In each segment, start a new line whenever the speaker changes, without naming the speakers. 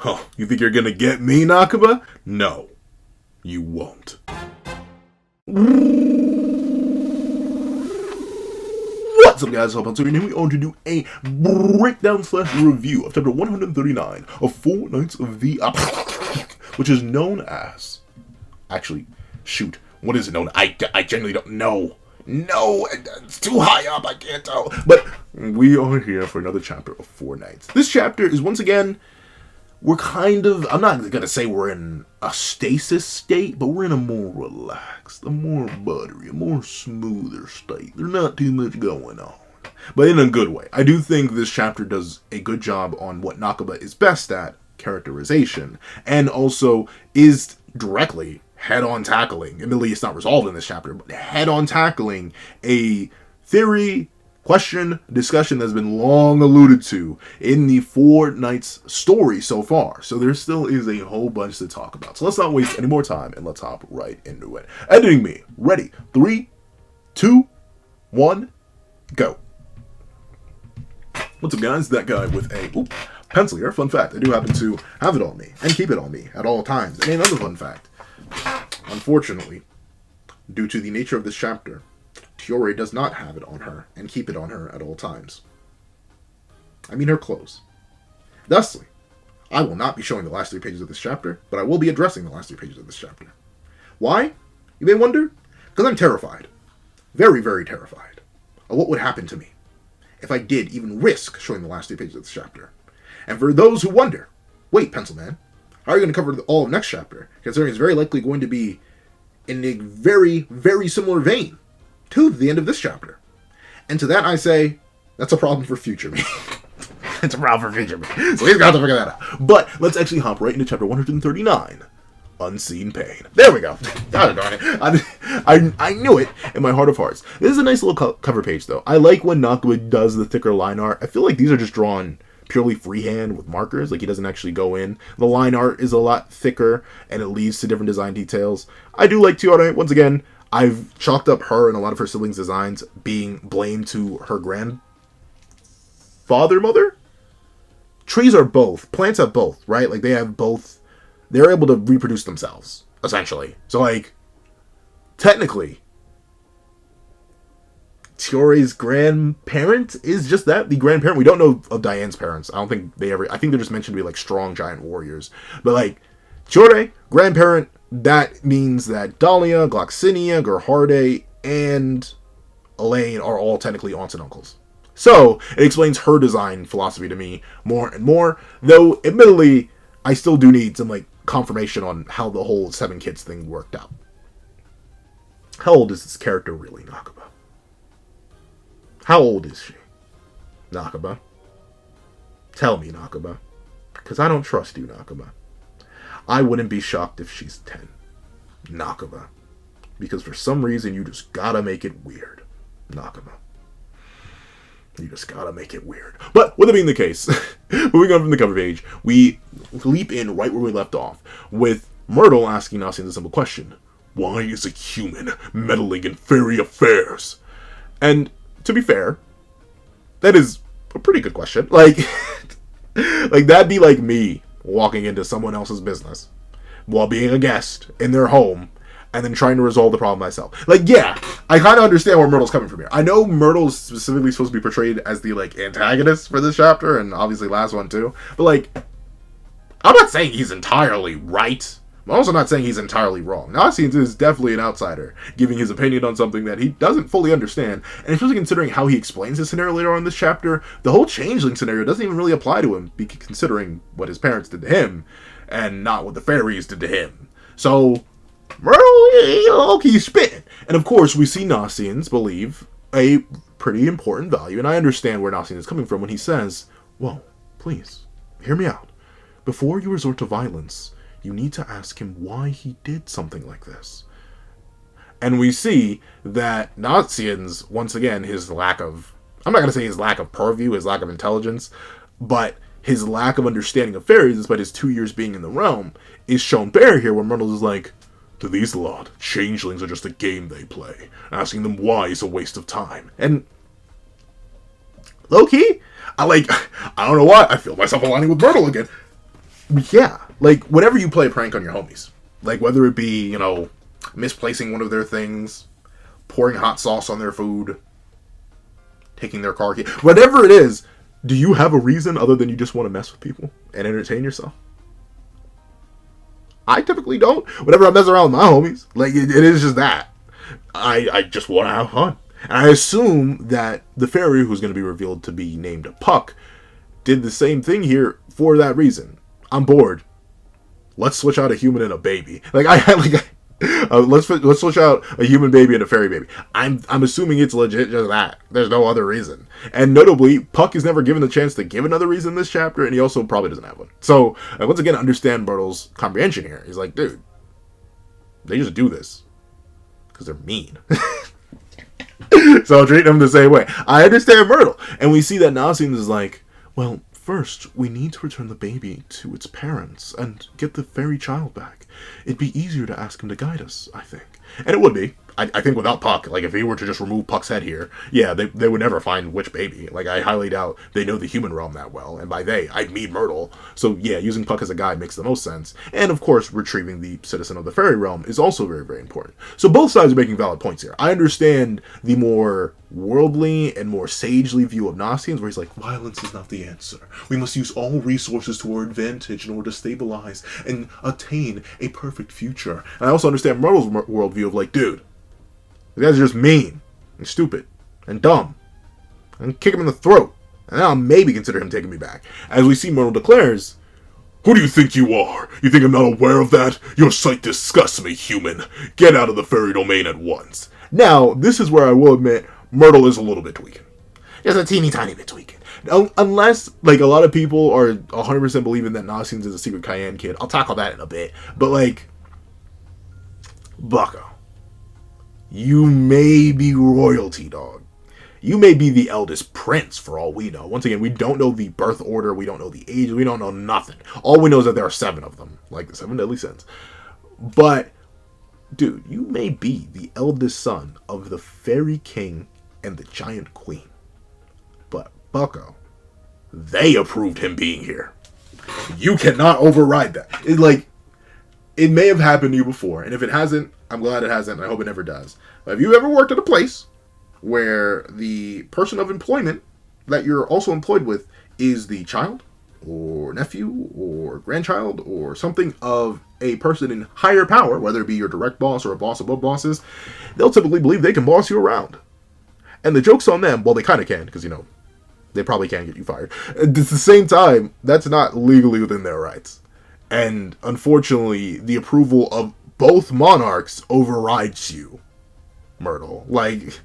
Huh, you think you're gonna get me, Nakaba? No, you won't. What's up, guys? Hope I'm doing. Here we are to do a breakdown/review of chapter 139 of 4 Nights of the which is known as... Actually, shoot, what is it known? I genuinely don't know. No, it's too high up, I can't tell. But we are here for another chapter of 4 Nights. This chapter is, once again, we're kind of, I'm not going to say we're in a stasis state, but we're in a more relaxed, a more buttery, a more smoother state. There's not too much going on, but in a good way. I do think this chapter does a good job on what Nakaba is best at, characterization, and also is directly head-on tackling, admittedly it's not resolved in this chapter, but head-on tackling a theory, question, discussion that's been long alluded to in the 4 Nights story so far. So there still is a whole bunch to talk about. So let's not waste any more time and let's hop right into it. Editing me. Ready. 3, 2, 1, go. What's up, guys? That guy with a pencil here. Fun fact, I do happen to have it on me and keep it on me at all times. And another fun fact. Unfortunately, due to the nature of this chapter, Tiore does not have it on her and keep it on her at all times. I mean her clothes. Thusly, I will not be showing the last 3 pages of this chapter, but I will be addressing the last 3 pages of this chapter. Why? You may wonder? Because I'm terrified. Very, very terrified of what would happen to me if I did even risk showing the last 3 pages of this chapter. And for those who wonder, wait, Pencil Man, how are you going to cover all of next chapter, considering it's very likely going to be in a very, very similar vein to the end of this chapter? And to that I say, that's a problem for future me. It's a problem for future me. So he's got to figure that out. But let's actually hop right into chapter 139. Unseen Pain. There we go. God darn it. I knew it in my heart of hearts. This is a nice little cover page, though. I like when Nakaba does the thicker line art. I feel like these are just drawn purely freehand with markers, like he doesn't actually go in. The line art is a lot thicker, and it leads to different design details. I do like Tiore. Once again, I've chalked up her and a lot of her siblings' designs being blamed to her mother? Trees are both. Plants have both, right? Like, they have both. They're able to reproduce themselves, essentially. So, like, technically, Tiore's grandparent is just that, the grandparent. We don't know of Diane's parents. I don't think they ever... I think they're just mentioned to be, like, strong giant warriors. But, like, Tiore, grandparent, that means that Dahlia, Gloxinia, Gerharde, and Elaine are all technically aunts and uncles. So, it explains her design philosophy to me more and more. Though, admittedly, I still do need some, like, confirmation on how the whole 7 kids thing worked out. How old is this character really, Nakaba? How old is she? Nakaba. Tell me, Nakaba. Because I don't trust you, Nakaba. I wouldn't be shocked if she's 10. Nakaba. Because for some reason, you just gotta make it weird. Nakaba. You just gotta make it weird. But, with it being the case, moving on from the cover page, we leap in right where we left off, with Myrtle asking Nasien's a simple question. Why is a human meddling in fairy affairs? And to be fair, that is a pretty good question. Like, like that'd be like me walking into someone else's business while being a guest in their home and then trying to resolve the problem myself. Like, yeah, I kind of understand where Myrtle's coming from here. I know Myrtle's specifically supposed to be portrayed as the, like, antagonist for this chapter, and obviously last one too. But, like, I'm not saying he's entirely right. I'm also not saying he's entirely wrong. Nasiens is definitely an outsider, giving his opinion on something that he doesn't fully understand, and especially considering how he explains his scenario later on in this chapter, the whole changeling scenario doesn't even really apply to him, considering what his parents did to him, and not what the fairies did to him. So, Myrtle, he's spitting. And of course, we see Nasiens believe a pretty important value, and I understand where Nasiens is coming from when he says, whoa, please, hear me out. Before you resort to violence, you need to ask him why he did something like this. And we see that Nasiens, once again, his lack of... I'm not going to say his lack of purview, his lack of intelligence, but his lack of understanding of fairies, despite his 2 years being in the realm, is shown bare here, where Myrtle is like, to these lot, changelings are just a game they play. Asking them why is a waste of time. And low-key, I don't know why, I feel myself aligning with Myrtle again. Yeah, like whenever you play a prank on your homies, like whether it be, misplacing one of their things, pouring hot sauce on their food, taking their car key, whatever it is, do you have a reason other than you just want to mess with people and entertain yourself? I typically don't. Whenever I mess around with my homies, like it is just that. I just want to have fun. And I assume that the fairy, who's going to be revealed to be named Puck, did the same thing here for that reason. I'm bored. Let's switch out a human and a baby. Let's switch out a human baby and a fairy baby. I'm assuming it's legit just that. There's no other reason. And notably, Puck is never given the chance to give another reason in this chapter, and he also probably doesn't have one. So once again, understand Myrtle's comprehension here. He's like, dude, they just do this because they're mean. So I'll treat them the same way. I understand Myrtle, and we see that Nasien's is like, well, first, we need to return the baby to its parents and get the fairy child back. It'd be easier to ask him to guide us, I think. And it would be. I think without Puck, like if he were to just remove Puck's head here, yeah, they would never find which baby. Like I highly doubt they know the human realm that well. And by they, I mean Myrtle. So yeah, using Puck as a guide makes the most sense. And of course, retrieving the citizen of the fairy realm is also very, very important. So both sides are making valid points here. I understand the more worldly and more sagely view of Nasien's, where he's like, violence is not the answer. We must use all resources to our advantage in order to stabilize and attain a perfect future. And I also understand Myrtle's worldview of like, dude, these guys are just mean and stupid and dumb. And kick him in the throat. And I'll maybe consider him taking me back. As we see, Myrtle declares, who do you think you are? You think I'm not aware of that? Your sight disgusts me, human. Get out of the fairy domain at once. Now, this is where I will admit Myrtle is a little bit tweaking. Just a teeny tiny bit tweaking. Unless, like, a lot of people are 100% believing that Nasien's is a secret Cayenne kid. I'll tackle that in a bit. But, like, Bucko, you may be royalty, dog. You may be the eldest prince, for all we know. Once again, we don't know the birth order. We don't know the age. We don't know nothing. All we know is that there are 7 of them. Like the 7 deadly sins. But, dude, you may be the eldest son of the fairy king and the giant queen. But, Bucko, they approved him being here. You cannot override that. It may have happened to you before. And if it hasn't, I'm glad it hasn't. I hope it never does. But have you ever worked at a place where the person of employment that you're also employed with is the child or nephew or grandchild or something of a person in higher power, whether it be your direct boss or a boss above bosses? They'll typically believe they can boss you around. And the joke's on them. Well, they kind of can, because, they probably can get you fired. At the same time, that's not legally within their rights. And unfortunately, the approval of both monarchs overrides you, Myrtle. Like,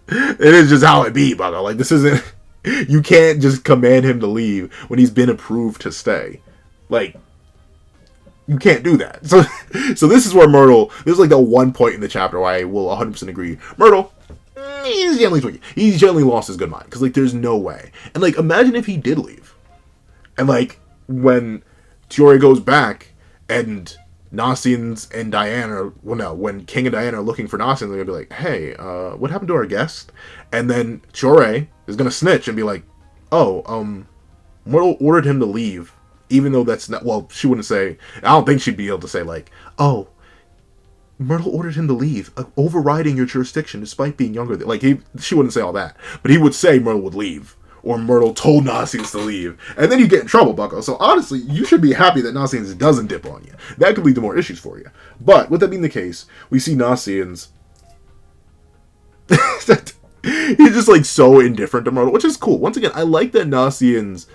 it is just how it be, Bucko. Like, this isn't... You can't just command him to leave when he's been approved to stay. Like, you can't do that. So this is where Myrtle... This is like the one point in the chapter where I will 100% agree. Myrtle, he's gently tweaking. He's gently lost his good mind. Because, like, there's no way. And, like, imagine if he did leave. And, like, when Tiore goes back and Nasien's and Diana, when King and Diana are looking for Nasien's, they're going to be like, hey, what happened to our guest? And then Tiore is going to snitch and be like, Myrtle ordered him to leave, even though that's not, well, she wouldn't say, I don't think she'd be able to say, like, oh, Myrtle ordered him to leave, overriding your jurisdiction despite being younger. She wouldn't say all that, but he would say Myrtle would leave. Or Myrtle told Nasien's to leave. And then you get in trouble, Bucko. So honestly, you should be happy that Nasien's doesn't dip on you. That could lead to more issues for you. But with that being the case, we see Nasien's... He's just like so indifferent to Myrtle, which is cool. Once again, I like that Nasien's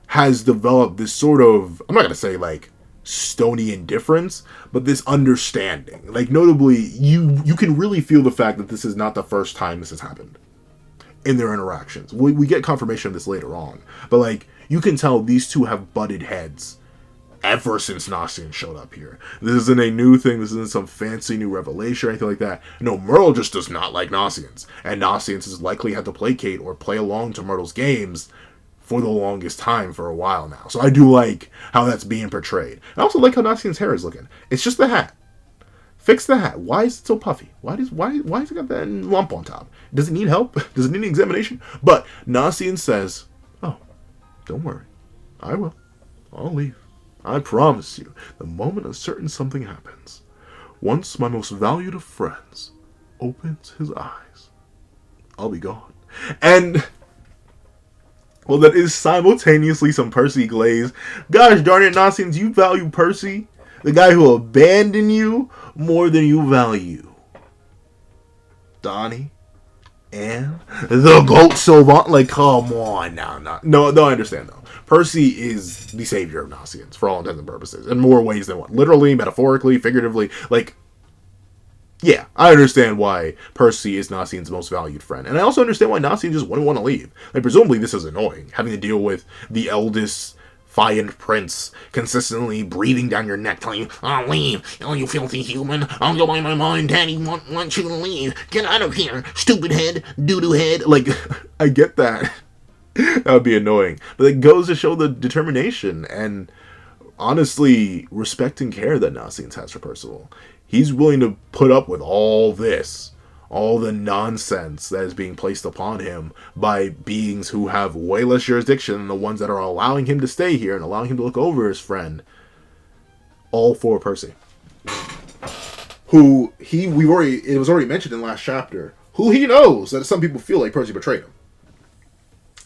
has developed this sort of, I'm not going to say like stony indifference, but this understanding. Like notably, you can really feel the fact that this is not the first time this has happened in their interactions. We get confirmation of this later on. But, like, you can tell these two have butted heads ever since Nasien showed up here. This isn't a new thing. This isn't some fancy new revelation or anything like that. No, Myrtle just does not like Nasien's. And Nasien's has likely had to placate or play along to Myrtle's games for the longest time for a while now. So I do like how that's being portrayed. I also like how Nasien's hair is looking. It's just the hat. Fix the hat. Why is it so puffy? Why has it got that lump on top? Does it need help? Does it need an examination? But Nasien says, oh, don't worry. I will. I'll leave. I promise you, the moment a certain something happens, once my most valued of friends opens his eyes, I'll be gone. And, well, that is simultaneously some Percy glaze. Gosh darn it, Nasiens, you value Percy, the guy who abandoned you, more than you value Donnie and the GOAT Sylvan. Like, come on now. No, I understand, though. Percy is the savior of Nasiens, for all intents and purposes, in more ways than one. Literally, metaphorically, figuratively. Like, yeah, I understand why Percy is Nasien's most valued friend. And I also understand why Nasien just wouldn't want to leave. Like, presumably this is annoying, having to deal with the eldest Fiend Prince consistently breathing down your neck, telling you, "Oh, leave! Oh, you filthy human! I'll go by my mind. Daddy wants you to leave. Get out of here, stupid head, doo-doo head." Like, I get that. That would be annoying. But it goes to show the determination and, honestly, respect and care that Nasiens has for Percival. He's willing to put up with all this, all the nonsense that is being placed upon him by beings who have way less jurisdiction than the ones that are allowing him to stay here and allowing him to look over his friend. All for Percy. Who it was already mentioned in the last chapter, who he knows that some people feel like Percy betrayed him.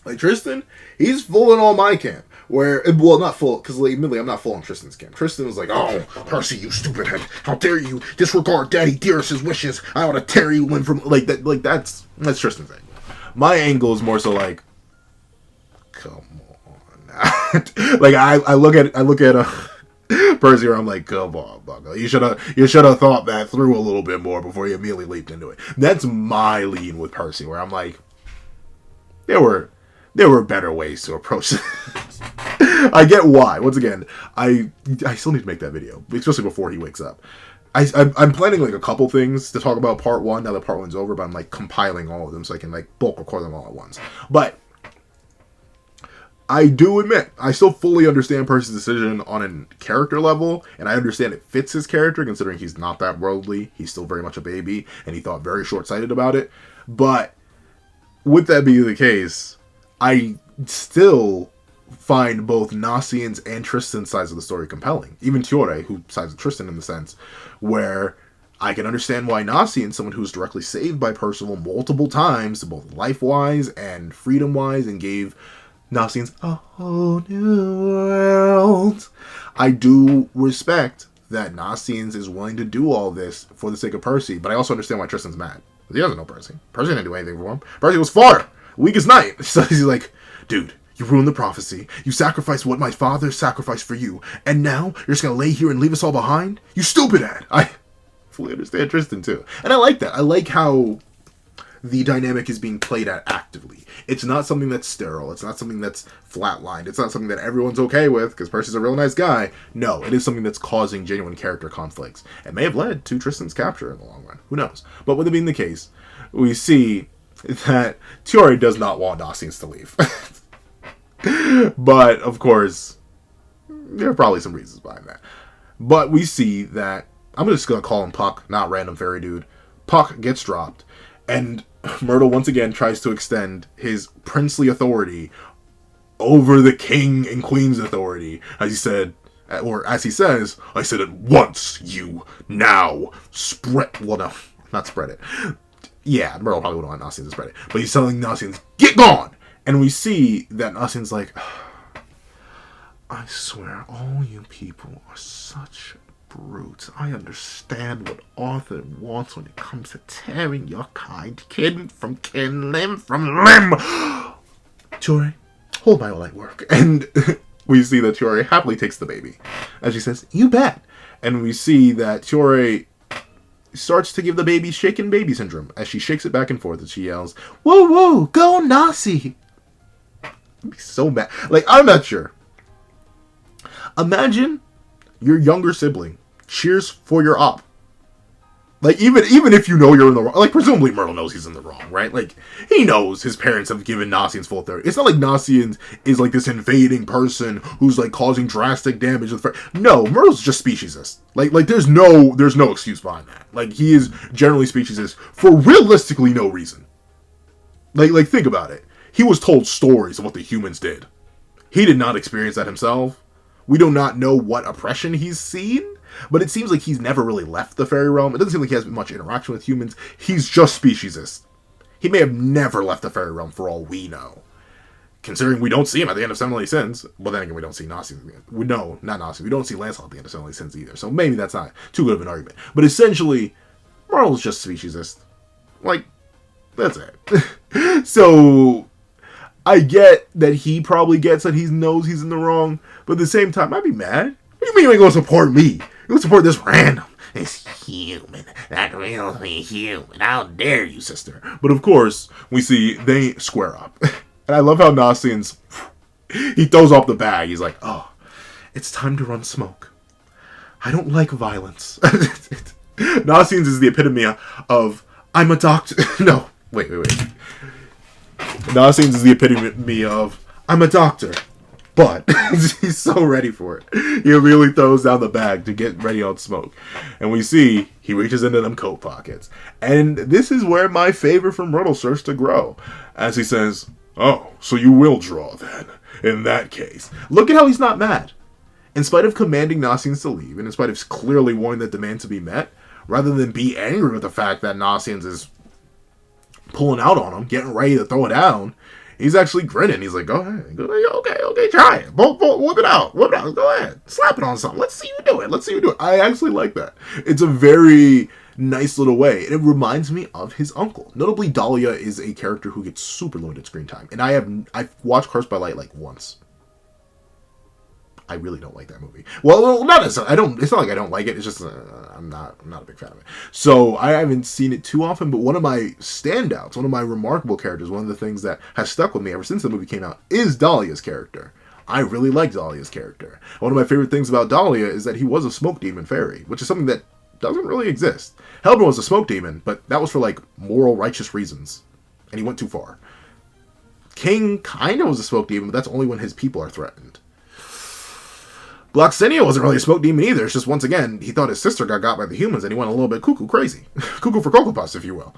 Like Tristan, he's full in all my camp. Well, not full, because admittedly, I'm not full on Tristan's camp. Tristan was like, "Oh, Percy, you stupid head. How dare you disregard Daddy Dearest's wishes. I ought to tear you in from..." Like, that's Tristan's angle. My angle is more so like, come on. Like, I look at Percy where I'm like, come on, Bucko. You should have thought that through a little bit more before you immediately leaped into it. That's my lean with Percy, where I'm like, there were better ways to approach this. I get why. Once again, I still need to make that video, especially before he wakes up. I'm planning like a couple things to talk about part one now that part one's over, but I'm like compiling all of them so I can like bulk record them all at once. But I do admit, I still fully understand Percy's decision on a character level, and I understand it fits his character considering he's not that worldly. He's still very much a baby, and he thought very short-sighted about it. But with that being the case, I still find both Nasien's and Tristan's sides of the story compelling. Even Tiore, who sides with Tristan in the sense, where I can understand why Nasien, someone who was directly saved by Percival multiple times, both life-wise and freedom-wise, and gave Nasien's a whole new world. I do respect that Nasien's is willing to do all this for the sake of Percy, but I also understand why Tristan's mad. He doesn't know Percy. Percy didn't do anything for him. Percy was far weak as night. So he's like, dude, you ruined the prophecy. You sacrificed what my father sacrificed for you. And now you're just going to lay here and leave us all behind? You stupid head. I fully understand Tristan too. And I like that. I like how the dynamic is being played at actively. It's not something that's sterile. It's not something that's flatlined. It's not something that everyone's okay with because Percy's a real nice guy. No, it is something that's causing genuine character conflicts. It may have led to Tristan's capture in the long run. Who knows? But with it being the case, we see that Tiore does not want Nasiens to leave. But, of course, there are probably some reasons behind that. But we see that, I'm just going to call him Puck, not random fairy dude. Puck gets dropped, and Myrtle once again tries to extend his princely authority over the king and queen's authority. As he said, or as he says, I said it once, you now spread, well no, not spread it. Yeah, Myrtle probably wouldn't want Nasiens to spread it. But he's telling Nasiens, get gone! And we see that Nasien's like, I swear, all you people are such brutes. I understand what Arthur wants when it comes to tearing your kind kin from kin, limb from limb. Tiore, hold my while I work. And we see that Tiore happily takes the baby. As she says, you bet. And we see that Tiore starts to give the baby shaken baby syndrome as she shakes it back and forth as she yells, whoa, whoa, go Nasi. I'd be so mad. Like, I'm not sure. Imagine your younger sibling cheers for your op. Like, even if you know you're in the wrong, like, presumably Myrtle knows he's in the wrong, right? Like, he knows his parents have given Nasiens full authority. It's not like Nasiens is, like, this invading person who's, like, causing drastic damage. No, Myrtle's just speciesist. Like, there's no excuse behind that. Like, he is generally speciesist for realistically no reason. Like, think about it. He was told stories of what the humans did. He did not experience that himself. We do not know what oppression he's seen, but it seems like he's never really left the fairy realm. It doesn't seem like he has much interaction with humans. He's just speciesist. He may have never left the fairy realm for all we know. Considering we don't see him at the end of Seven Deadly Sins. Well, then again, we don't see Nasien's at the end. No, not Nasien's. We don't see Lancelot at the end of Seven Deadly Sins either. So maybe that's not too good of an argument. But essentially, Myrtle's just speciesist. Like, that's it. So, I get that he probably gets that he knows he's in the wrong. But at the same time, I'd be mad. What do you mean you ain't gonna support me? You gonna support this random? It's human. That really human. How dare you, sister? But of course, we see they square up. And I love how Nasien's, he throws off the bag. He's like, oh, it's time to run smoke. I don't like violence. Nasien's is the epitome of, I'm a doctor. No, wait. Nasien's is the epitome of, I'm a doctor. But he's so ready for it. He really throws down the bag to get ready on smoke. And we see he reaches into them coat pockets. And this is where my favor for Myrtle starts to grow. As he says, oh, so you will draw then. In that case. Look at how he's not mad. In spite of commanding Nasien's to leave, and in spite of clearly wanting that demand to be met, rather than be angry with the fact that Nasien's is pulling out on him, getting ready to throw it down, he's actually grinning. He's like, go ahead. Okay, try it. Whip it out. Go ahead. Slap it on something. Let's see you do it. I actually like that. It's a very nice little way. And it reminds me of his uncle. Notably, Dahlia is a character who gets super limited screen time. And I've watched Cursed by Light like once. I really don't like that movie. Well, not necessarily. It's not like I don't like it. It's just I'm not a big fan of it. So I haven't seen it too often. But one of my standouts, one of my remarkable characters, one of the things that has stuck with me ever since the movie came out is Dahlia's character. I really like Dahlia's character. One of my favorite things about Dahlia is that he was a smoke demon fairy, which is something that doesn't really exist. Hellbound was a smoke demon, but that was for like moral, righteous reasons, and he went too far. King kind of was a smoke demon, but that's only when his people are threatened. Gloxinia wasn't really a smoke demon either. It's just, once again, he thought his sister got by the humans and he went a little bit cuckoo crazy. Cuckoo for Cocoa Puffs, if you will.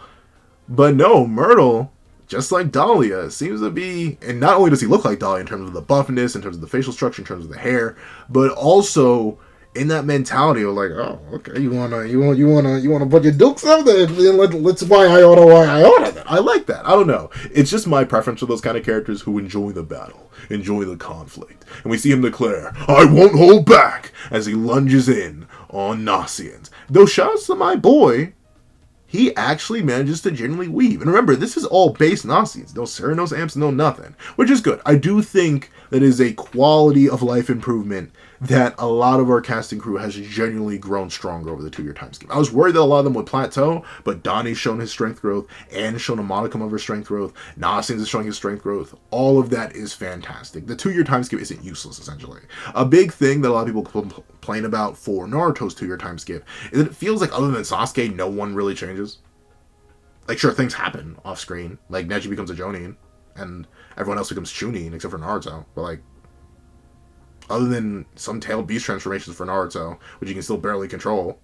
But no, Myrtle, just like Dahlia, seems to be, and not only does he look like Dahlia in terms of the buffness, in terms of the facial structure, in terms of the hair, but also in that mentality of like, oh, okay, you wanna put your dukes up there, let's why I oughta that. I like that. I don't know. It's just my preference for those kind of characters who enjoy the battle, enjoy the conflict. And we see him declare, I won't hold back, as he lunges in on Nasien's. Though shouts to my boy, he actually manages to genuinely weave. And remember, this is all base Nasien's. No Ceranos amps, no nothing. Which is good. I do think that is a quality of life improvement that a lot of our casting crew has genuinely grown stronger over the 2-year time scheme. I was worried that a lot of them would plateau, but Donnie's shown his strength growth, Anne's shown a modicum of her strength growth, Nasien's is showing his strength growth. All of that is fantastic. The 2-year time skip isn't useless, essentially. A big thing that a lot of people complain about for Naruto's 2-year time skip is that it feels like other than Sasuke, no one really changes. Like, sure, things happen off screen. Like, Neji becomes a Jonin, and everyone else becomes Chunin, except for Naruto. But, like, other than some tailed beast transformations for Naruto, which you can still barely control,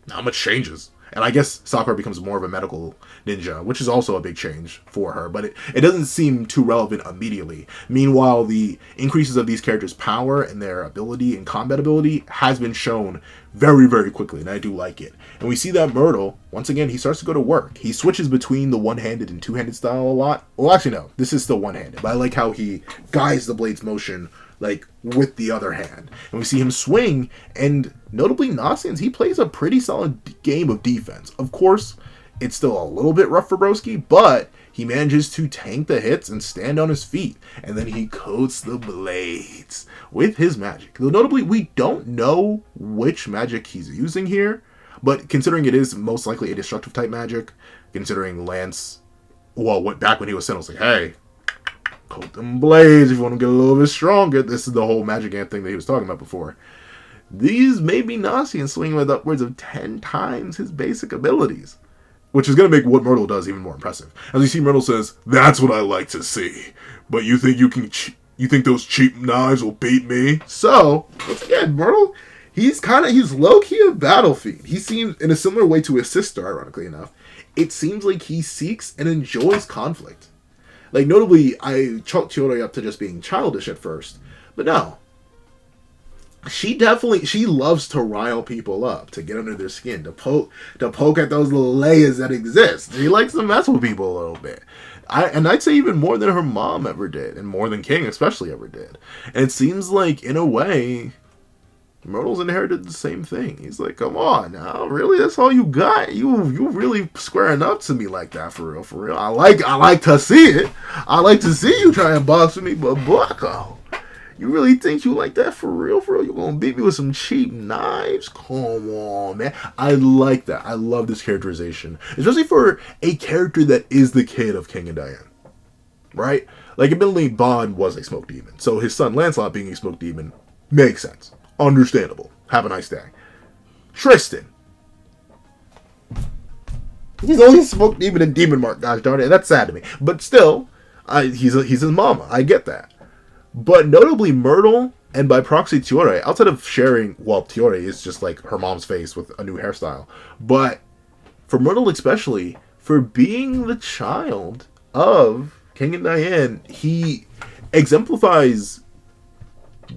not much changes. And I guess Sakura becomes more of a medical ninja, which is also a big change for her, but it doesn't seem too relevant immediately. Meanwhile, the increases of these characters' power and their ability and combat ability has been shown very, very quickly, and I do like it. And we see that Myrtle, once again, he starts to go to work. He switches between the one-handed and two-handed style a lot. Well, actually, no, this is still one-handed, but I like how he guides the blade's motion, like, with the other hand. And we see him swing, and notably Nasien's, he plays a pretty solid game of defense. Of course, it's still a little bit rough for Broski, but he manages to tank the hits and stand on his feet. And then he coats the blades with his magic. Though notably, we don't know which magic he's using here, but considering it is most likely a destructive type magic, considering Lance, well, back when he was sent, I was like, hey, coat them blades if you want to get a little bit stronger. This is the whole magic ant thing that he was talking about before. These may be Nasien swinging with upwards of 10 times his basic abilities, which is going to make what Myrtle does even more impressive. As you see, Myrtle says, that's what I like to see. But you think you think those cheap knives will beat me? So, once again, Myrtle, he's low-key a battle fiend. He seems, in a similar way to his sister, ironically enough, it seems like he seeks and enjoys conflict. Like, notably, I chalked Chiyoda up to just being childish at first, But no, she loves to rile people up, to get under their skin, to poke at those little layers that exist. She likes to mess with people a little bit. I'd say even more than her mom ever did, and more than King especially ever did. And it seems like, in a way, Myrtle's inherited the same thing. He's like, come on now, really? That's all you got? You really squaring up to me like that, for real, for real? I like to see it. I like to see you try and box with me, but Bucko, you really think you like that for real, for real? You gonna beat me with some cheap knives? Come on, man. I like that. I love this characterization, especially for a character that is the kid of King and Diane, right? Like, admittedly, Bond was a smoke demon, so his son Lancelot being a smoke demon makes sense. Understandable. Have a nice day. Tristan. He's only a smoke demon and demon mark, gosh darn it. That's sad to me. But still, he's his mama. I get that. But notably, Myrtle, and by proxy Tiore, outside of sharing, well, Tiore is just like her mom's face with a new hairstyle. But for Myrtle especially, for being the child of King and Diane, he exemplifies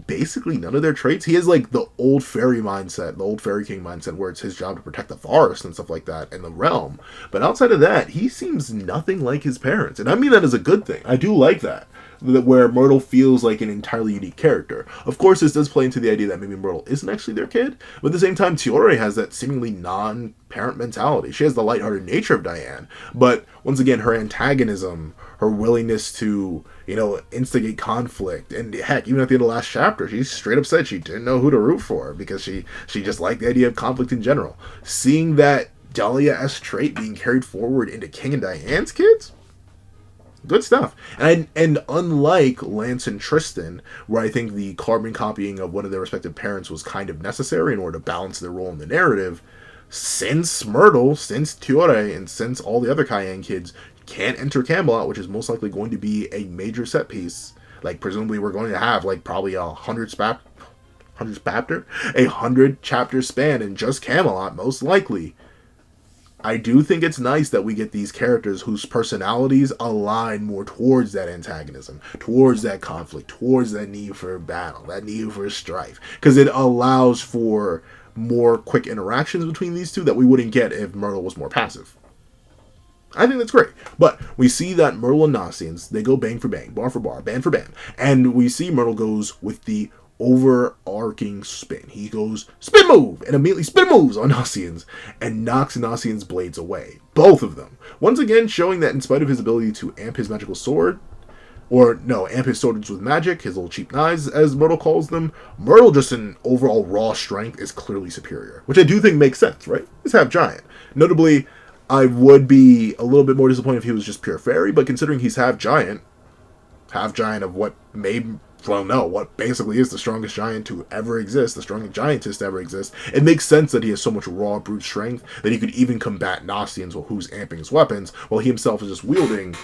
basically none of their traits. He has like the old fairy mindset, the old fairy king mindset, where it's his job to protect the forest and stuff like that and the realm. But outside of that, he seems nothing like his parents. And I mean that as a good thing. I do like that. Where Myrtle feels like an entirely unique character. Of course, this does play into the idea that maybe Myrtle isn't actually their kid, but at the same time, Tiore has that seemingly non-parent mentality. She has the lighthearted nature of Diane, but once again, her antagonism, her willingness to, instigate conflict, and heck, even at the end of the last chapter, she straight up said she didn't know who to root for because she just liked the idea of conflict in general. Seeing that Dahlia-esque trait being carried forward into King and Diane's kids? Good stuff. And unlike Lance and Tristan, where I think the carbon copying of one of their respective parents was kind of necessary in order to balance their role in the narrative, since Myrtle, since Tiore, and since all the other Cayenne kids can't enter Camelot, which is most likely going to be a major set piece, like presumably we're going to have like probably a 100 chapter span in just Camelot, most likely. I do think it's nice that we get these characters whose personalities align more towards that antagonism, towards that conflict, towards that need for battle, that need for strife. Because it allows for more quick interactions between these two that we wouldn't get if Myrtle was more passive. I think that's great. But we see that Myrtle and NASIENS, they go bang for bang, bar for bar, band for band. And we see Myrtle goes with the overarching spin. He goes spin move and immediately spin moves on NASIENS and knocks NASIENS' blades away. Both of them. Once again showing that in spite of his ability to amp his magical sword, amp his swords with magic, his little cheap knives as Myrtle calls them, Myrtle just in overall raw strength is clearly superior. Which I do think makes sense, right? He's half giant. Notably, I would be a little bit more disappointed if he was just pure fairy, but considering he's half giant of what what basically is the strongest giant to ever exist, the strongest giantess to ever exist, it makes sense that he has so much raw brute strength that he could even combat NASIENS who's amping his weapons, while he himself is just wielding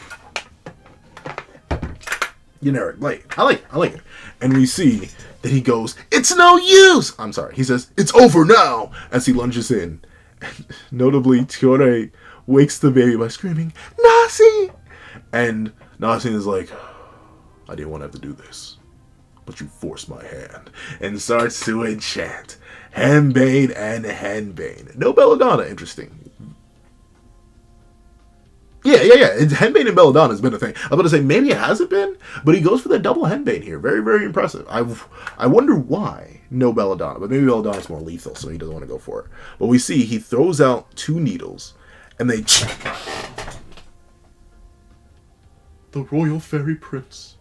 generic blade. I like it. And we see that he goes, "It's no use!" I'm sorry, he says, "It's over now!" as he lunges in. Notably, Tiore wakes the baby by screaming, "Nasi!" And NASIENS is like, "I didn't want to have to do this, but you forced my hand," and starts to enchant Henbane and Henbane. No belladonna, interesting. Yeah. Henbane and belladonna has been a thing. I was about to say, maybe it hasn't been, but he goes for the double Henbane here. Very, very impressive. I wonder why no belladonna, but maybe belladonna is more lethal, so he doesn't want to go for it. But we see he throws out 2 needles, and they... The royal fairy prince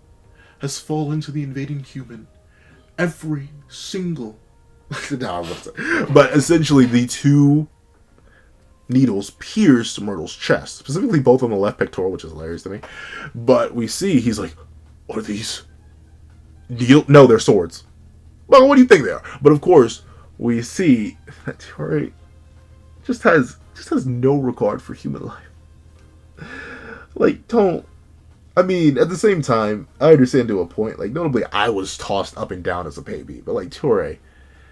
has fallen to the invading human. Every single... But essentially, the 2 needles pierce Myrtle's chest, specifically both on the left pectoral, which is hilarious to me. But we see he's like, "Are these needles? No, they're swords." Well, what do you think they are? But of course, we see that Tiore just has no regard for human life. Like, don't. I mean, at the same time, I understand to a point. Like, notably, I was tossed up and down as a baby, but like Tiore,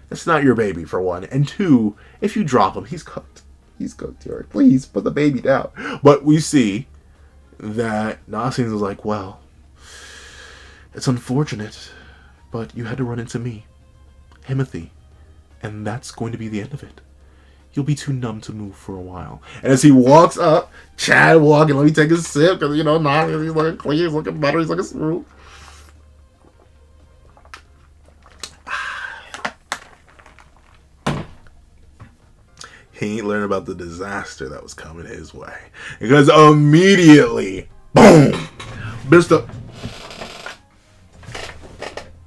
that's not your baby for one, and 2, if you drop him, he's cooked. He's cooked, Tiore. Please put the baby down. But we see that NASIENS was like, "Well, it's unfortunate, But you had to run into me, Himothy, and that's going to be the end of it. You'll be too numb to move for a while. And as he walks up, Chad walking, let me take a sip, because, he's looking clean, he's looking better, he's looking smooth. He ain't learned about the disaster that was coming his way. Because immediately, boom, Mr.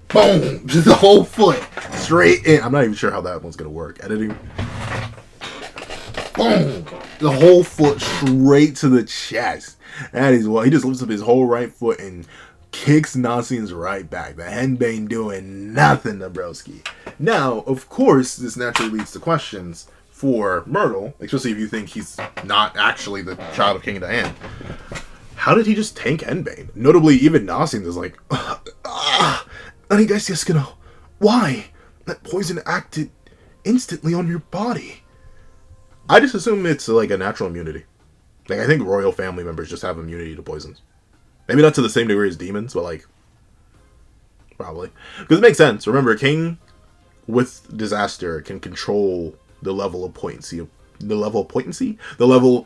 Boom, just the whole foot straight in. I'm not even sure how that one's going to work. Editing. Boom, the whole foot straight to the chest. That is what he just lifts up his whole right foot and kicks Nasien's right back. The henbane doing nothing to Broski. Now, of course, this naturally leads to questions for Myrtle, especially if you think he's not actually the child of King Diane. How did he just tank henbane? Notably, even Nasien is like, Anigaisiaskino, why? That poison acted instantly on your body. I just assume it's like a natural immunity. Like, I think royal family members just have immunity to poisons. Maybe not to the same degree as demons, but like, probably. Because it makes sense. Remember, King with disaster can control the level of potency, the level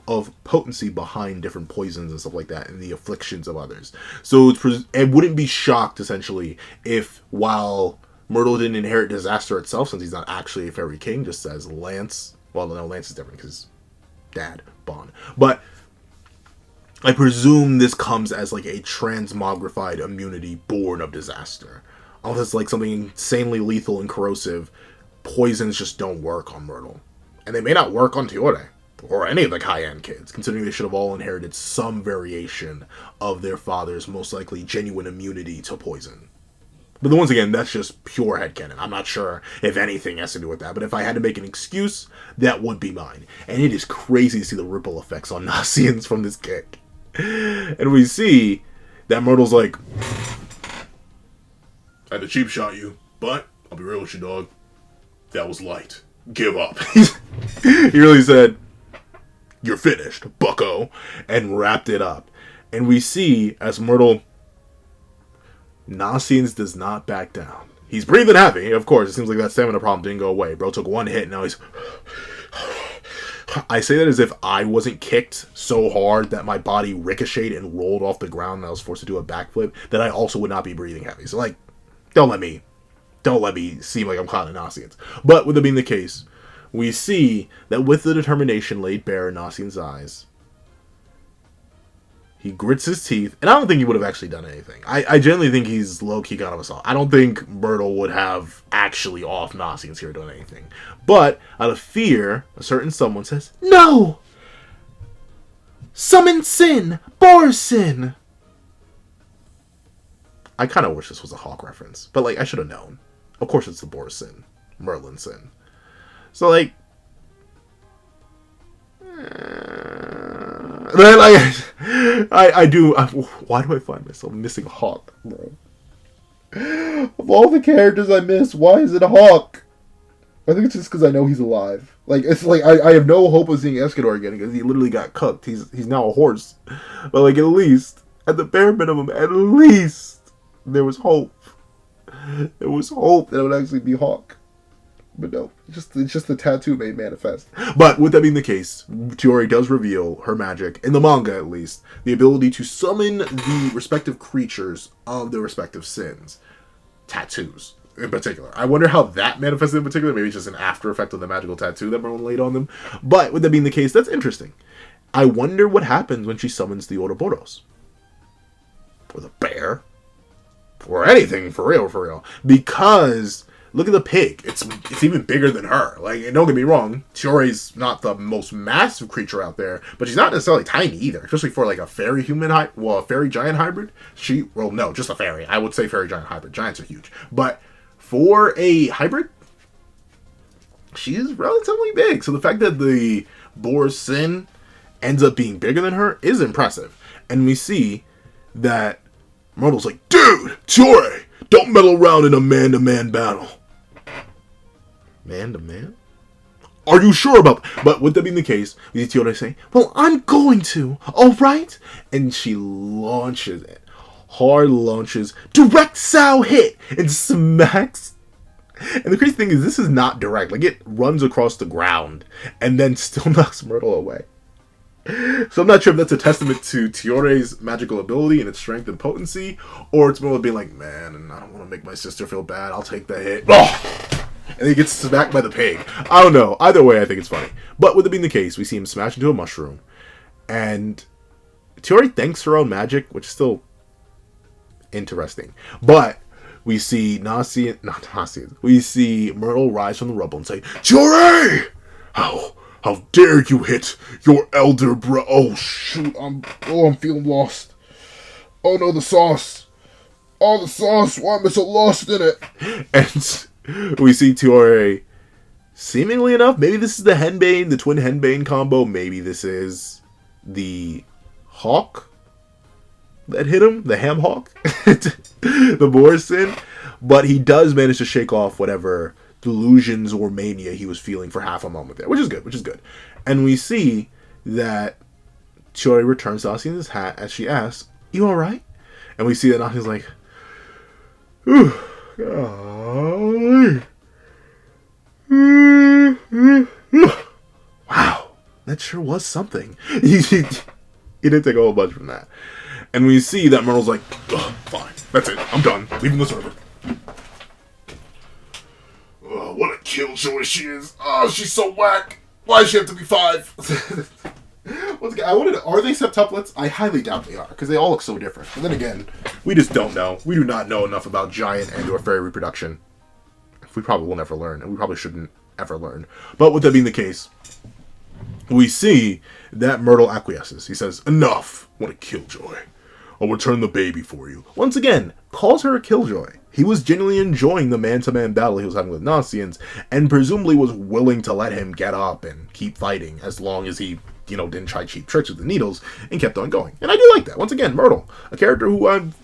of potency behind different poisons and stuff like that, and the afflictions of others. So it wouldn't be shocked, essentially, if while Myrtle didn't inherit disaster itself, since he's not actually a fairy king, just as Lance. Well, no, Lance is different because dad, Bond. But I presume this comes as like a transmogrified immunity born of disaster. Unless it's like something insanely lethal and corrosive, poisons just don't work on Myrtle. And they may not work on Tiore or any of the Cayenne kids, considering they should have all inherited some variation of their father's most likely genuine immunity to poison. But once again, that's just pure headcanon. I'm not sure if anything has to do with that, but if I had to make an excuse, that would be mine. And it is crazy to see the ripple effects on Nasiens from this kick. And we see that Myrtle's like, I had to cheap shot you, but I'll be real with you, dog. That was light. Give up. He really said, you're finished, bucko, and wrapped it up. And we see, as Myrtle, Nasiens does not back down. He's breathing heavy, of course. It seems like that stamina problem didn't go away. Bro took one hit, and now he's... I say that as if I wasn't kicked so hard that my body ricocheted and rolled off the ground and I was forced to do a backflip, that I also would not be breathing heavy. So, like, don't let me seem like I'm caught in Nasiens. But with that being the case, we see that with the determination laid bare in Nasien's eyes, he grits his teeth, and I don't think he would have actually done anything. I genuinely think he's low-key kind of assault. I don't think Myrtle would have actually off Nasiens here doing anything. But, out of fear, a certain someone says, no! Summon Sin! Boar Sin! I kind of wish this was a Hawk reference, but, like, I should have known. Of course it's the Boar Sin. Merlin Sin. So, like... why do I find myself missing Hawk, bro? Of all the characters I miss, why is it Hawk? I think it's just because I know he's alive. Like, it's like, I have no hope of seeing Escador again, because he literally got cooked. He's now a horse. But, like, at the bare minimum, at least, there was hope. There was hope that it would actually be Hawk. But no, it's just the tattoo made manifest. But with that being the case, Tiore does reveal her magic, in the manga at least, the ability to summon the respective creatures of their respective sins. Tattoos, in particular. I wonder how that manifested in particular. Maybe it's just an after effect of the magical tattoo that everyone laid on them. But with that being the case, that's interesting. I wonder what happens when she summons the Ouroboros. Or the bear. Or anything, for real. Because... look at the pig. It's even bigger than her. Like, and don't get me wrong, Tiore's not the most massive creature out there, but she's not necessarily tiny either, especially for like a fairy a fairy giant hybrid. Just a fairy. I would say fairy giant hybrid. Giants are huge. But for a hybrid, she's relatively big. So the fact that the Boar Sin ends up being bigger than her is impressive. And we see that Myrtle's like, dude, Tiore, don't meddle around in a man-to-man battle. Man-to-man? Are you sure about that? But with that being the case, we see Tiore say, well, I'm going to, alright? And she launches it hard launches, direct sow hit, and smacks. And the crazy thing is, this is not direct. Like, it runs across the ground and then still knocks Myrtle away. So I'm not sure if that's a testament to Tiore's magical ability and its strength and potency, or it's more being like, man, I don't want to make my sister feel bad. I'll take the hit. Oh! And he gets smacked by the pig. I don't know. Either way, I think it's funny. But with it being the case, we see him smash into a mushroom. And Tiore thanks her own magic, which is still interesting. But we see we see Myrtle rise from the rubble and say, Tiore! How dare you hit your elder bro? Oh shoot! I'm feeling lost. Oh no, the sauce! Oh, the sauce! Why am I so lost in it? And we see Tiore, seemingly enough, maybe this is the Henbane, the twin Henbane combo. Maybe this is the hawk that hit him, the ham hawk, the Morrison. But he does manage to shake off whatever delusions or mania he was feeling for half a moment there, which is good. And we see that Tiore returns to Nasien's hat as she asks, "You alright?" And we see that Nasien's like, "Ooh, wow, that sure was something." He didn't take a whole bunch from that. And we see that Myrtle's like, "Fine, that's it, I'm done, leaving the server." Oh, what a killjoy she is. Oh, she's so whack. Why does she have to be 5? Once again, are they septuplets? I highly doubt they are, because they all look so different. But then again, we just don't know. We do not know enough about giant and or fairy reproduction. We probably will never learn, and we probably shouldn't ever learn. But with that being the case, we see that Myrtle acquiesces. He says, "Enough. What a killjoy. I'll return the baby for you." Once again, calls her a killjoy. He was genuinely enjoying the man-to-man battle he was having with Nasiens, and presumably was willing to let him get up and keep fighting as long as he, didn't try cheap tricks with the needles and kept on going. And I do like that. Once again, Myrtle, a character who I've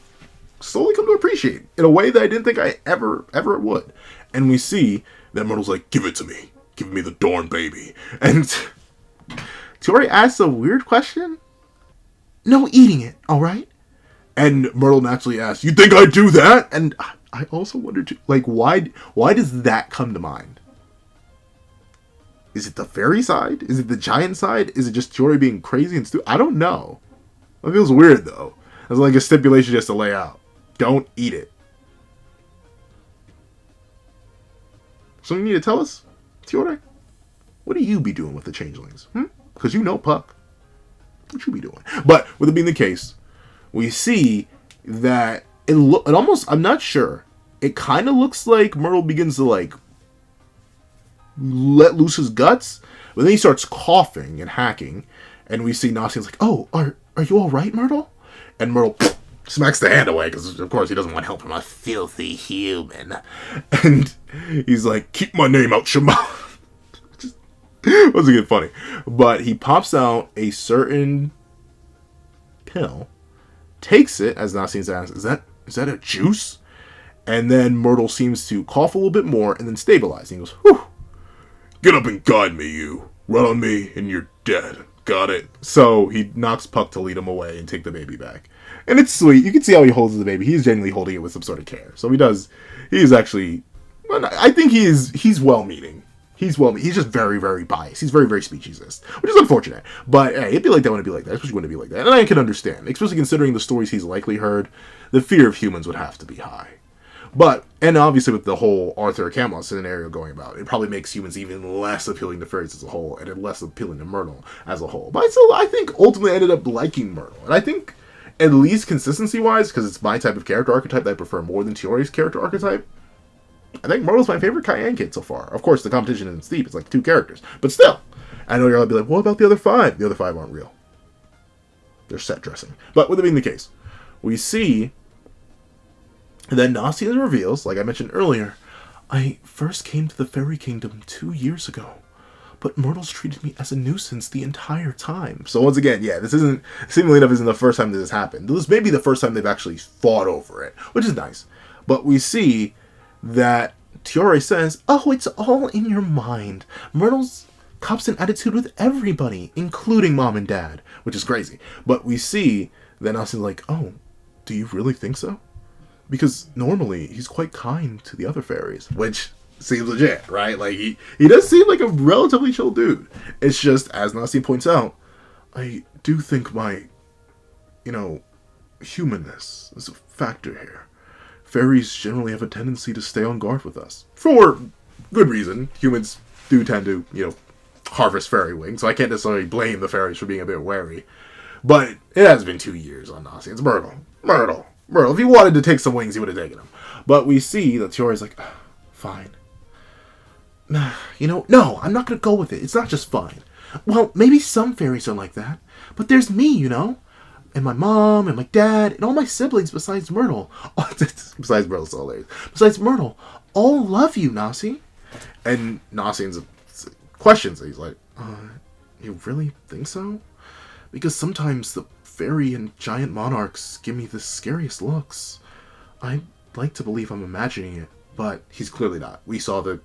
slowly come to appreciate in a way that I didn't think I ever would. And we see that Myrtle's like, "Give it to me. Give me the darn baby." And Tiore asks a weird question. "No eating it, alright?" And Myrtle naturally asks, "You think I'd do that?" And I also wonder, too, like, why does that come to mind? Is it the fairy side? Is it the giant side? Is it just Tiore being crazy and stupid? I don't know. It feels weird, though. It's like a stipulation just to lay out. Don't eat it. Something you need to tell us, Tiore? What do you be doing with the changelings? Because you know Puck. What you be doing? But with it being the case, we see that it almost, I'm not sure, it kind of looks like Myrtle begins to, like, let loose his guts, but then he starts coughing and hacking, and we see Nasien's like, "Oh, are you alright, Myrtle?" And Myrtle smacks the hand away, because of course he doesn't want help from a filthy human. And he's like, "Keep my name out your mouth." Wasn't get funny. But he pops out a certain pill, takes it, as Nasien asks, is that a juice? And then Myrtle seems to cough a little bit more and then stabilize. And he goes, "Whew, get up and guide me, you. Run on me and you're dead. Got it." So he knocks Puck to lead him away and take the baby back. And it's sweet. You can see how he holds the baby. He's genuinely holding it with some sort of care. So he's actually, I think he's well-meaning. He's just very, very biased. He's very, very speciesist, which is unfortunate. But hey, it'd be like that when it'd be like that, especially when it'd be like that. And I can understand, especially considering the stories he's likely heard. The fear of humans would have to be high. But, and obviously with the whole Arthur Camelot scenario going about, it probably makes humans even less appealing to fairies as a whole, and less appealing to Myrtle as a whole. But I think ultimately ended up liking Myrtle. And I think, at least consistency-wise, because it's my type of character archetype that I prefer more than Tiore's character archetype, I think Myrtle's my favorite Cayenne kid so far. Of course, the competition isn't steep. It's like 2 characters. But still, I know you're all be like, what about the other 5? The other 5 aren't real. They're set dressing. But with it being the case, we see that Nasien reveals, like I mentioned earlier, "I first came to the Fairy Kingdom 2 years ago, but Myrtle's treated me as a nuisance the entire time." So once again, yeah, this seemingly enough isn't the first time this has happened. This may be the first time they've actually fought over it, which is nice. But we see that Tiore says, "Oh, it's all in your mind. Myrtle's cops an attitude with everybody, including mom and dad," which is crazy. But we see that Nasien's like, "Oh, do you really think so? Because normally he's quite kind to the other fairies, which seems legit, right? Like, he does seem like a relatively chill dude. It's just, as Nasien points out, I do think my, humanness is a factor here. Fairies generally have a tendency to stay on guard with us. For good reason. Humans do tend to, harvest fairy wings, so I can't necessarily blame the fairies for being a bit wary. But it has been 2 years on Nasien's. Myrtle. If he wanted to take some wings, he would have taken them. But we see that Tiori's like, fine. No, I'm not going to go with it. It's not just fine. Well, maybe some fairies are like that. But there's me, and my mom, and my dad, and all my siblings besides Myrtle. Besides Myrtle, so hilarious. Besides Myrtle, all love you, Nasie. And Nasien's questions. He's like, you really think so? Because sometimes the fairy and giant monarchs give me the scariest looks. I'd like to believe I'm imagining it, but he's clearly not. We saw the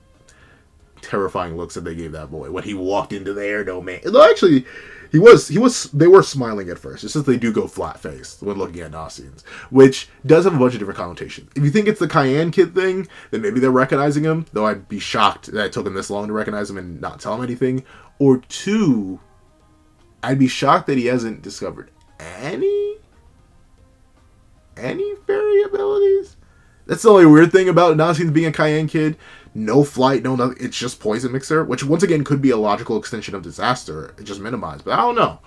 terrifying looks that they gave that boy when he walked into their domain. Though actually, they were smiling at first. It's just they do go flat-faced when looking at Nasien's, which does have a bunch of different connotations. If you think it's the Cayenne kid thing, then maybe they're recognizing him, though I'd be shocked that it took him this long to recognize him and not tell him anything. Or two, I'd be shocked that he hasn't discovered any fairy abilities. That's the only weird thing about Nasien's being a Cayenne kid. No flight, no nothing. It's just poison mixer, which once again could be a logical extension of disaster. It just minimized, but I don't know.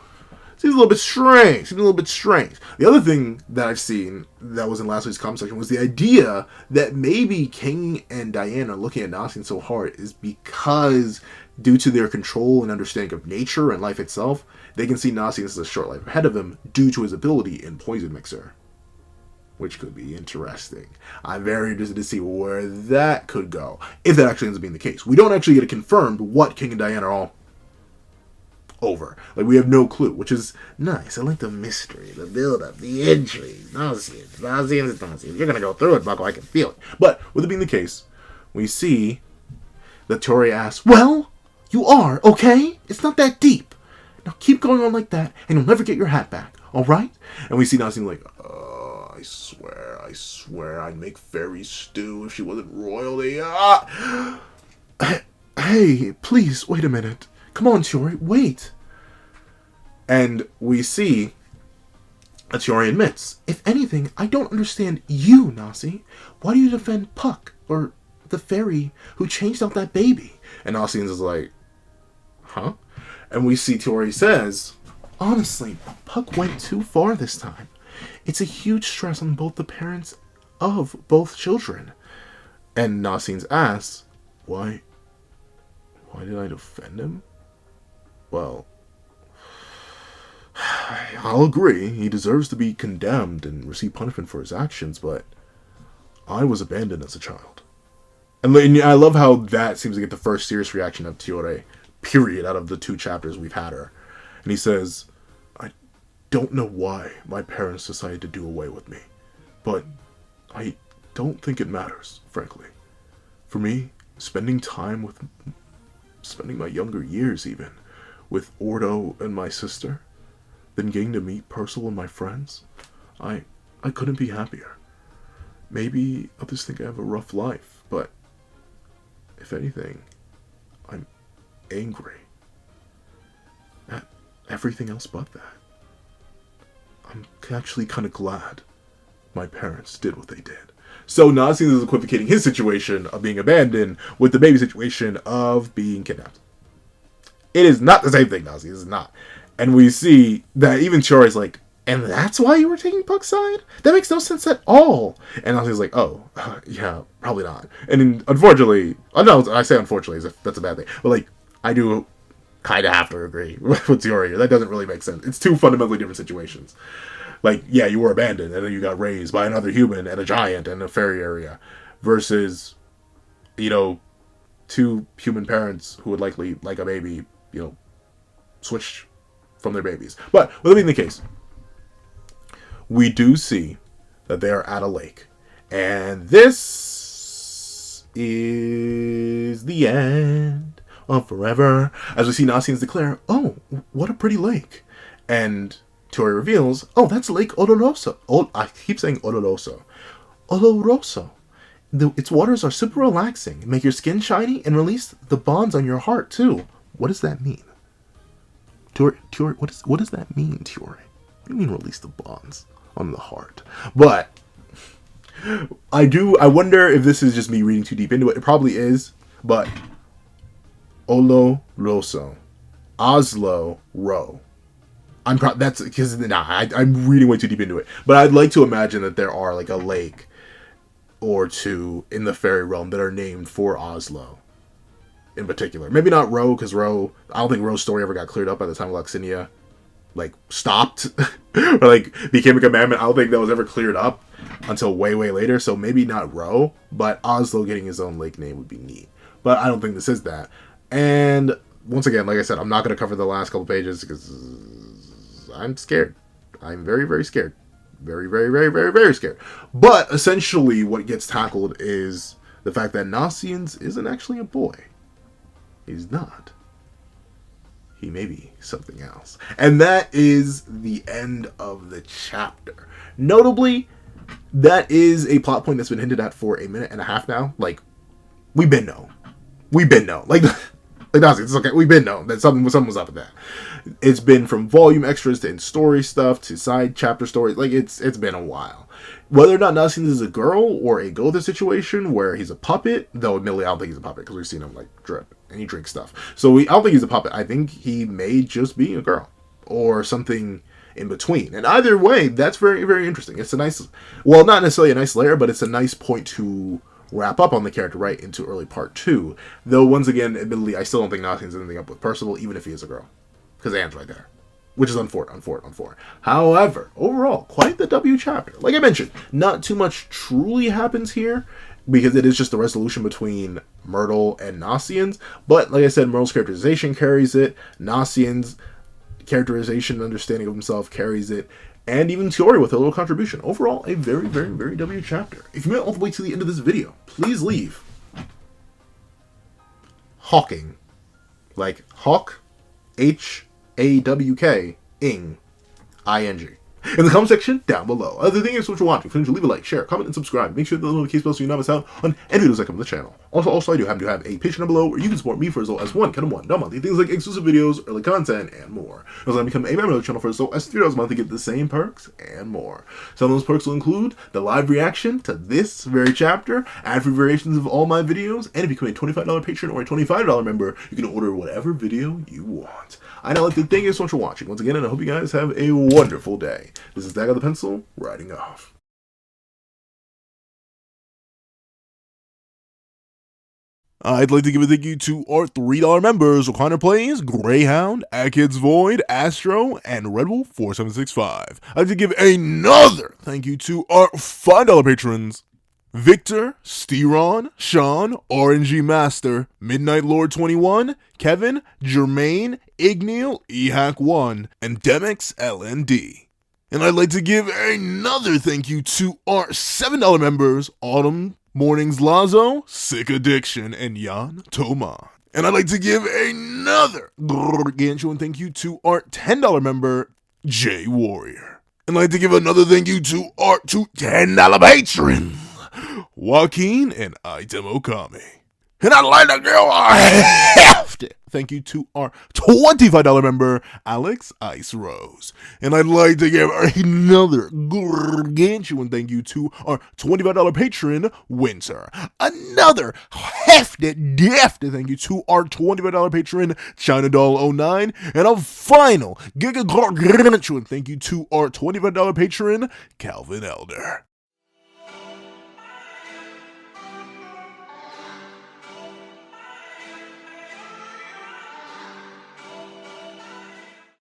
Seems a little bit strange. The other thing that I've seen that was in last week's comment section was the idea that maybe King and Diane are looking at Nasien so hard is because, due to their control and understanding of nature and life itself, they can see Nasien as a short life ahead of him due to his ability in poison mixer. Which could be interesting. I'm very interested to see where that could go, if that actually ends up being the case. We don't actually get it confirmed what King and Diane are all over. Like, we have no clue, which is nice. I like the mystery, the build-up, the intrigue. Nasiens. You're going to go through it, Bucko. I can feel it. But, with it being the case, we see that Tori asks, well, you are, okay? It's not that deep. Now keep going on like that, and you'll never get your hat back, alright? And we see Nasien like, I swear, I'd make fairy stew if she wasn't royalty. Hey, please, wait a minute. Come on, Tiori, wait. And we see that Tiori admits, if anything, I don't understand you, Nasie. Why do you defend Puck, or the fairy who changed out that baby? And Nasien's is like, huh? And we see Tiori says, honestly, Puck went too far this time. It's a huge stress on both the parents of both children. And Nasien's asks, why did I defend him? Well, I'll agree, he deserves to be condemned and receive punishment for his actions, but I was abandoned as a child. And I love how that seems to get the first serious reaction of Tiori, period, out of the 2 chapters we've had her. And he says, don't know why my parents decided to do away with me, but I don't think it matters, frankly. For me, spending my younger years even, with Ordo and my sister, then getting to meet Percival and my friends, I couldn't be happier. Maybe others think I have a rough life, but if anything, I'm angry at everything else but that. I'm actually kind of glad my parents did what they did. So Nasien is equivocating his situation of being abandoned with the baby situation of being kidnapped. It is not the same thing, Nasien. It is not. And we see that even Tiori's like, and that's why you were taking Puck's side? That makes no sense at all. And Nasien's like, yeah, probably not. And unfortunately, no, I say unfortunately as if that's a bad thing. But like, I do kind of have to agree with Tiori. That doesn't really make sense. It's 2 fundamentally different situations. Like, yeah, you were abandoned, and then you got raised by another human and a giant in a fairy area, versus, 2 human parents who would likely, like a baby, switch from their babies. But, with that being the case, we do see that they are at a lake. And this is the end of forever. As we see Nasien's declare, oh, what a pretty lake. And Tori reveals, oh, that's Lake Oloroso. Oh, I keep saying Oloroso. Oloroso. Its waters are super relaxing, make your skin shiny, and release the bonds on your heart, too. What does that mean? Tori, what does that mean, Tori? What do you mean release the bonds on the heart? But I wonder if this is just me reading too deep into it. It probably is, but Oloroso. Oslo Row. That's because I'm reading way too deep into it. But I'd like to imagine that there are like a lake or two in the fairy realm that are named for Oslo in particular. Maybe not Row, because Row, I don't think Row's story ever got cleared up by the time Luxinia like stopped or like became a commandment. I don't think that was ever cleared up until way later. So maybe not Row, but Oslo getting his own lake name would be neat. But I don't think this is that. And once again, like I said, I'm not going to cover the last couple pages because I'm scared. I'm very, very scared. Very, very, very, very, very scared. But essentially what gets tackled is the fact that Nasiens isn't actually a boy. He's not. He may be something else. And that is the end of the chapter. Notably, that is a plot point that's been hinted at for a minute and a half now. Like, we've been known. Like, Nazi, it's okay. We've been known that something was up with that. It's been from volume extras to in-story stuff to side chapter stories. Like, it's been a while. Whether or not Nazi is a girl or a Gotha situation where he's a puppet, though admittedly I don't think he's a puppet because we've seen him, like, drip and he drinks stuff. So I don't think he's a puppet. I think he may just be a girl or something in between. And either way, that's very, very interesting. It's a nice, well, not necessarily a nice layer, but it's a nice point to wrap up on the character right into early part 2. Though, once again, admittedly, I still don't think Nasien's anything up with Percival, even if he is a girl. Because Anne's right there. Which is unfortunate. However, overall, quite the W chapter. Like I mentioned, not too much truly happens here, because it is just the resolution between Myrtle and Nasien's. But, like I said, Myrtle's characterization carries it. Nasien's characterization and understanding of himself carries it. And even Tori with a little contribution. Overall, a very, very, very W chapter. If you made it all the way to the end of this video, please leave Hawking. Like Hawk, Hawk, ing, I-N-G. In the comment section down below. Other thing is what you're watching. Please leave a like, share, comment, and subscribe. Make sure the notification bell so you don't miss out on any videos that come on the channel. Also, I do have a page down below where you can support me for as low as $1 monthly. Things like exclusive videos, early content, and more. Also, I become a member of the channel for as low as $3 a month to get the same perks and more. Some of those perks will include the live reaction to this very chapter, ad-free variations of all my videos, and if you become a $25 patron or a $25 member, you can order whatever video you want. I now like to thank you so much for watching once again, and I hope you guys have a wonderful day. This is Dagger the Pencil, writing off. I'd like to give a thank you to our $3 members, O'Connor Plays, Greyhound, Kids Void, Astro, and Red Wolf 4765. I'd like to give another thank you to our $5 patrons, Victor, Steron, Sean, RNG Master, Midnight Lord 21, Kevin, Jermaine, Igneal, EHAC1, and Demix LND. And I'd like to give another thank you to our $7 members, Autumn, Mornings Lazo, Sick Addiction, and Jan Toma. And I'd like to give another gargantuan thank you to our $10 member, Jay Warrior. And I'd like to give another thank you to our two $10 patrons, Joaquin and Item Okami. And I'd like to give a hefty thank you to our $25 member, Alex Ice Rose. And I'd like to give another gargantuan thank you to our $25 patron, Winter. Another hefty thank you to our $25 patron, ChinaDoll09. And a final gargantuan thank you to our $25 patron, Calvin Elder.